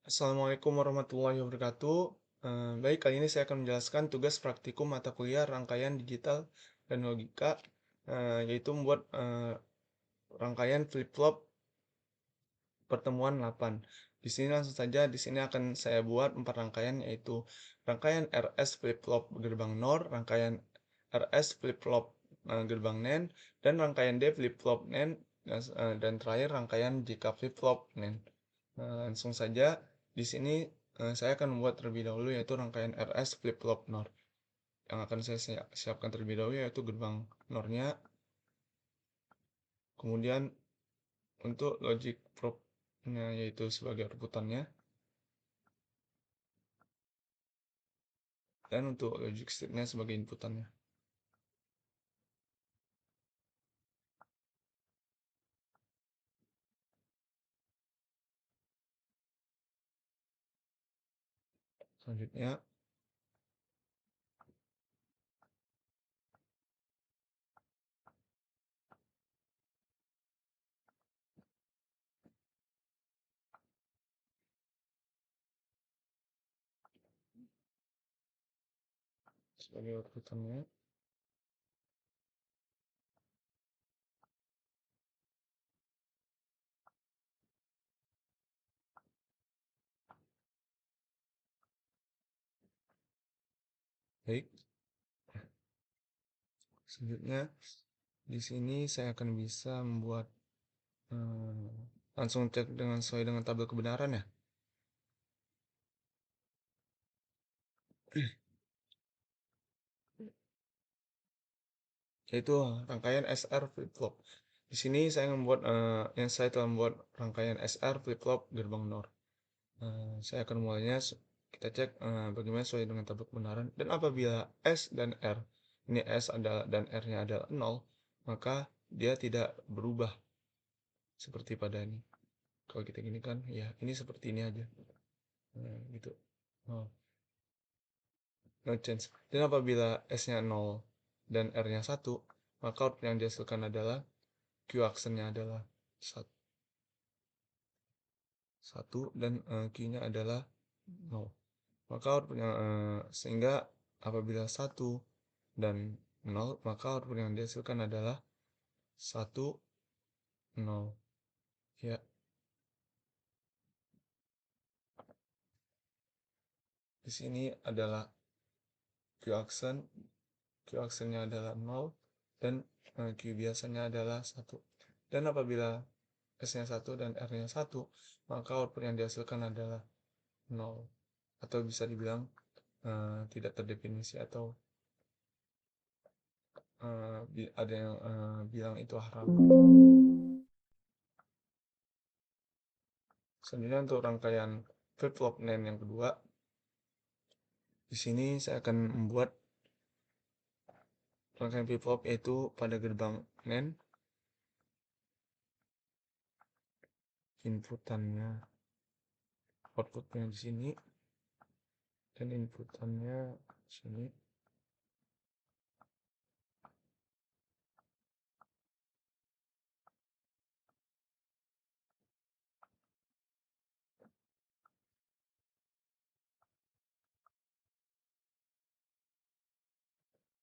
Assalamualaikum warahmatullahi wabarakatuh. Baik, kali ini saya akan menjelaskan tugas praktikum mata kuliah rangkaian digital dan logika, yaitu membuat rangkaian flip-flop pertemuan 8. Di sini langsung saja, di sini akan saya buat 4 rangkaian, yaitu rangkaian RS flip-flop gerbang NOR, rangkaian RS flip-flop gerbang NAND, dan rangkaian D flip-flop NAND, dan terakhir rangkaian JK flip-flop NAND. Langsung saja, di sini saya akan membuat terlebih dahulu yaitu rangkaian RS flip-flop NOR. Yang akan saya siapkan terlebih dahulu yaitu gerbang NOR-nya, kemudian untuk logic probe-nya yaitu sebagai outputannya, dan untuk logic state-nya sebagai inputannya. Selanjutnya, baik. Selanjutnya, di sini saya akan bisa membuat langsung cek dengan sesuai dengan tabel kebenaran ya. Yaitu rangkaian SR flip-flop. Di sini saya membuat saya telah membuat rangkaian SR flip-flop gerbang NOR. Saya akan mulainya, kita cek bagaimana sesuai dengan tabel kebenaran. Dan apabila S dan R, ini S adalah dan R-nya adalah 0, maka dia tidak berubah seperti pada ini. Kalau kita gini kan, ya ini seperti ini aja. Gitu. Oh, no change. Dan apabila S-nya 0 dan R-nya 1, maka output yang dihasilkan adalah Q aksennya adalah 1 dan Q-nya adalah 0. Maka outputnya sehingga apabila 1 dan 0, maka output yang dihasilkan adalah 1, 0. Ya. Di sini adalah Q aksen, Q aksennya adalah 0 dan Q biasanya adalah 1. Dan apabila S-nya 1 dan R-nya 1, maka output yang dihasilkan adalah 0. Atau bisa dibilang tidak terdefinisi, atau ada yang bilang itu haram. Selanjutnya untuk rangkaian flip-flop NAND yang kedua, di sini saya akan membuat rangkaian flip-flop yaitu pada gerbang NAND, inputannya, outputnya di sini, dan inputannya di sini.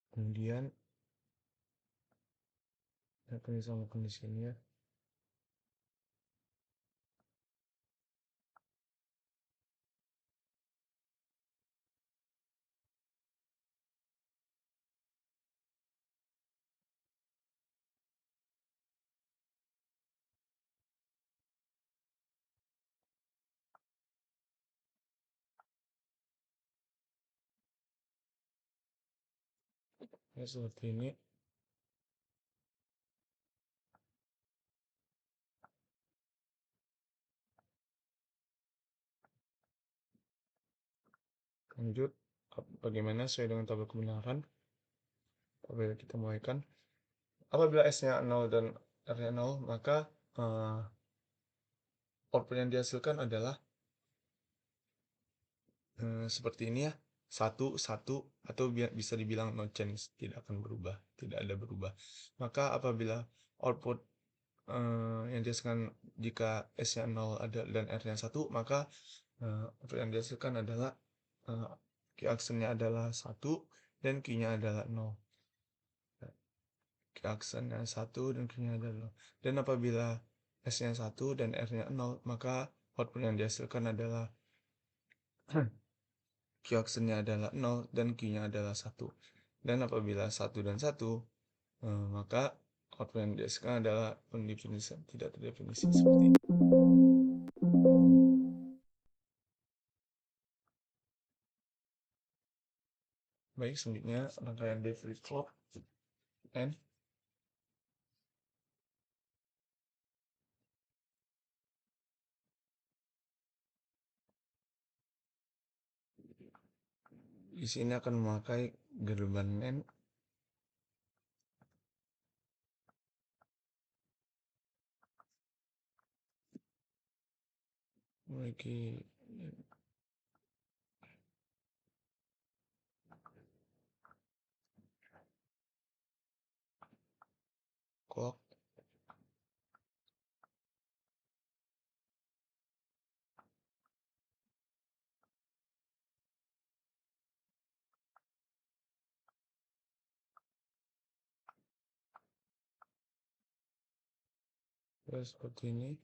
Kemudian akan disamakan di sini ya. Ya seperti ini. Lanjut, bagaimana sesuai dengan tabel kebenaran. Apabila kita mulaikan, apabila S-nya 0 dan R-nya 0, maka output yang dihasilkan adalah seperti ini ya, 1 1, atau bisa dibilang no change, tidak akan berubah, tidak ada berubah. Maka apabila output yang dihasilkan jika S-nya 0 ada dan R-nya 1, maka output yang dihasilkan adalah Q aksennya adalah 1 dan Q-nya adalah 0. Q aksennya 1 dan Q-nya adalah 0. Dan apabila S-nya 1 dan R-nya 0, maka output yang dihasilkan adalah Q aksennya adalah 0 dan Q-nya adalah 1. Dan apabila 1 dan 1, maka output yang dihasilkan adalah undefinisi, tidak terdefinisi seperti ini. Baik, selanjutnya rangkaian D flip-flop N. Di sini akan memakai gerbang NAND memiliki clock ya, seperti ini.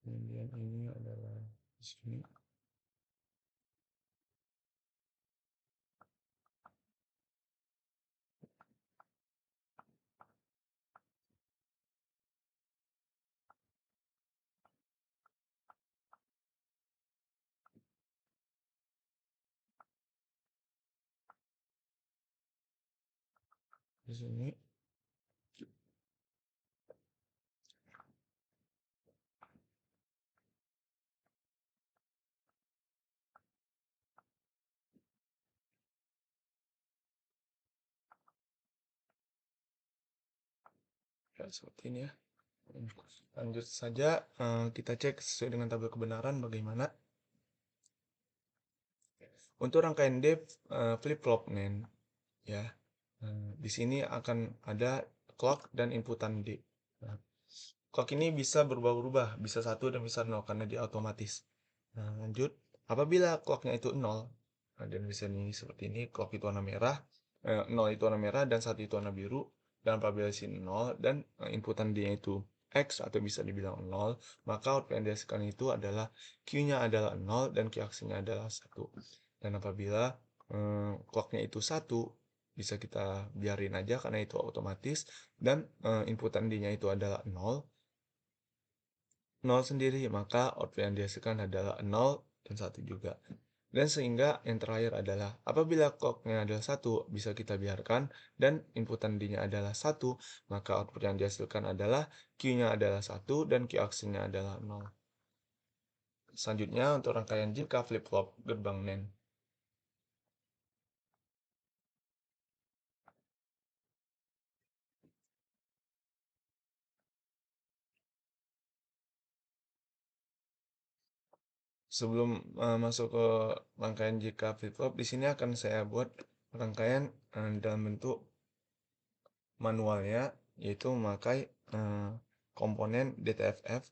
Kemudian ini adalah di sini. Di sini. Ya, seperti ini ya. Lanjut saja, kita cek sesuai dengan tabel kebenaran bagaimana. Untuk rangkaian D flip-flop NAND ya. Di sini akan ada clock dan inputan D. Nah, clock ini bisa berubah-ubah, bisa 1 dan bisa 0 karena dia otomatis. Nah, lanjut. Apabila clocknya itu 0, dan bisa ini seperti ini, clock itu warna merah, 0 itu warna merah dan 1 itu warna biru. Dan apabila sini 0 dan inputan D-nya itu X atau bisa dibilang 0, maka output yang dihasilkan itu adalah Q-nya adalah 0 dan Q aksinya adalah 1. Dan apabila clocknya itu 1, bisa kita biarin aja karena itu otomatis, dan inputan D-nya itu adalah 0 sendiri, maka output yang dihasilkan adalah 0 dan 1 juga. Dan sehingga yang terakhir adalah apabila clocknya adalah 1, bisa kita biarkan, dan inputan D-nya adalah 1, maka output yang dihasilkan adalah Q-nya adalah 1 dan Q aksinya adalah 0. Selanjutnya untuk rangkaian jika flip-flop gerbang NAND. Sebelum masuk ke rangkaian jika flip-flop, di sini akan saya buat rangkaian dalam bentuk manualnya, yaitu memakai komponen DTFF.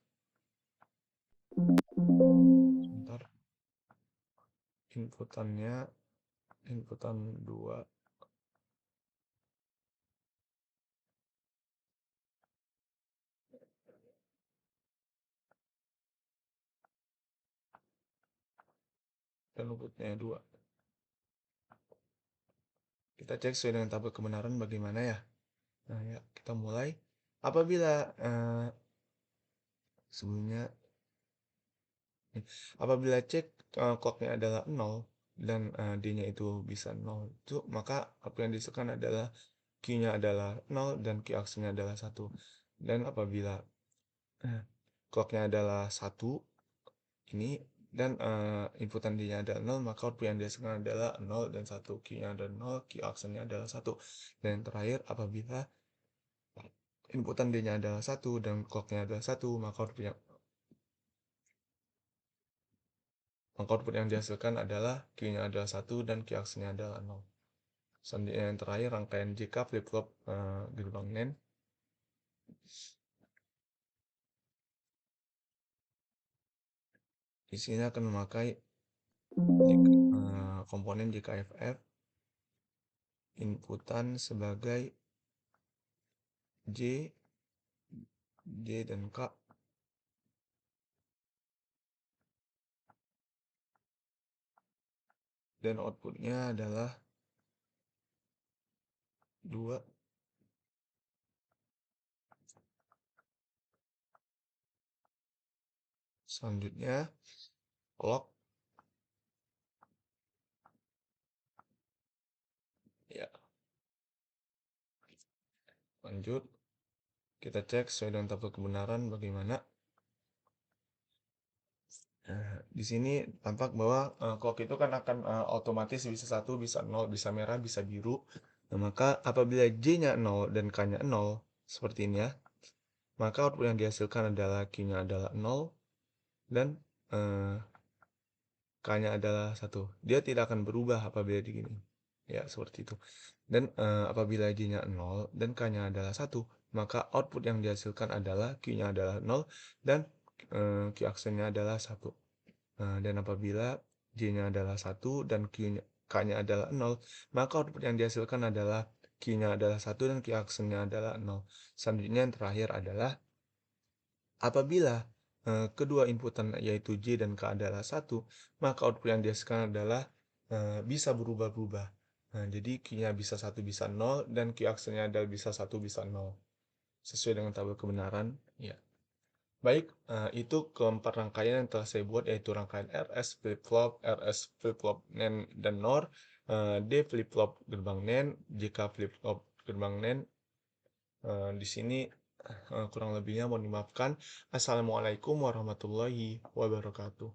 Sebentar, inputan 2 dan outputnya 2. Kita cek sesuai dengan tabel kebenaran bagaimana ya. Nah ya, kita mulai. Apabila sebelumnya apabila cek clocknya adalah 0 dan D-nya itu bisa 0, itu maka apa yang dihasilkan adalah Q-nya adalah 0 dan Q aksinya adalah 1. Dan apabila clocknya adalah 1 ini, dan inputan D-nya adalah 0, maka output yang dihasilkan adalah 0 dan 1. Q-nya adalah 0, Q aksennya adalah 1. Dan yang terakhir, apabila inputan D-nya adalah 1 dan clocknya adalah 1, maka output yang dihasilkan adalah Q-nya adalah 1 dan Q aksennya adalah 0. Selanjutnya yang terakhir, rangkaian jika flip-flop gerbang NAND. Di sini akan memakai komponen JKFF inputan sebagai J, J dan K, dan outputnya adalah 2. Selanjutnya clock, ya. Lanjut, kita cek sesuai dengan tabel kebenaran bagaimana. Nah, di sini tampak bahwa clock itu kan akan otomatis bisa 1, bisa 0, bisa merah, bisa biru. Nah, maka apabila J-nya 0 dan K-nya 0, seperti ini ya, maka output yang dihasilkan adalah Q-nya adalah 0 dan K-nya adalah 1. Dia tidak akan berubah apabila begini. Ya, seperti itu. Dan apabila J-nya 0 dan K-nya adalah 1, maka output yang dihasilkan adalah Q-nya adalah 0 dan Q aksennya adalah 1. Dan apabila J-nya adalah 1 dan K-nya adalah 0, maka output yang dihasilkan adalah Q-nya adalah 1 dan Q aksennya adalah 0. Selanjutnya yang terakhir adalah apabila kedua inputan yaitu J dan K adalah 1, maka output yang dihasilkan adalah bisa berubah-ubah. Nah, jadi Q-nya bisa 1 bisa 0 dan Q aksennya adalah bisa 1 bisa 0. Sesuai dengan tabel kebenaran, ya. Baik, itu keempat rangkaian yang telah saya buat, yaitu rangkaian RS flip-flop, RS flip-flop NAND dan NOR, D flip-flop gerbang NAND, JK flip-flop gerbang NAND. Di sini kurang lebihnya mohon dimaafkan. Assalamualaikum warahmatullahi wabarakatuh.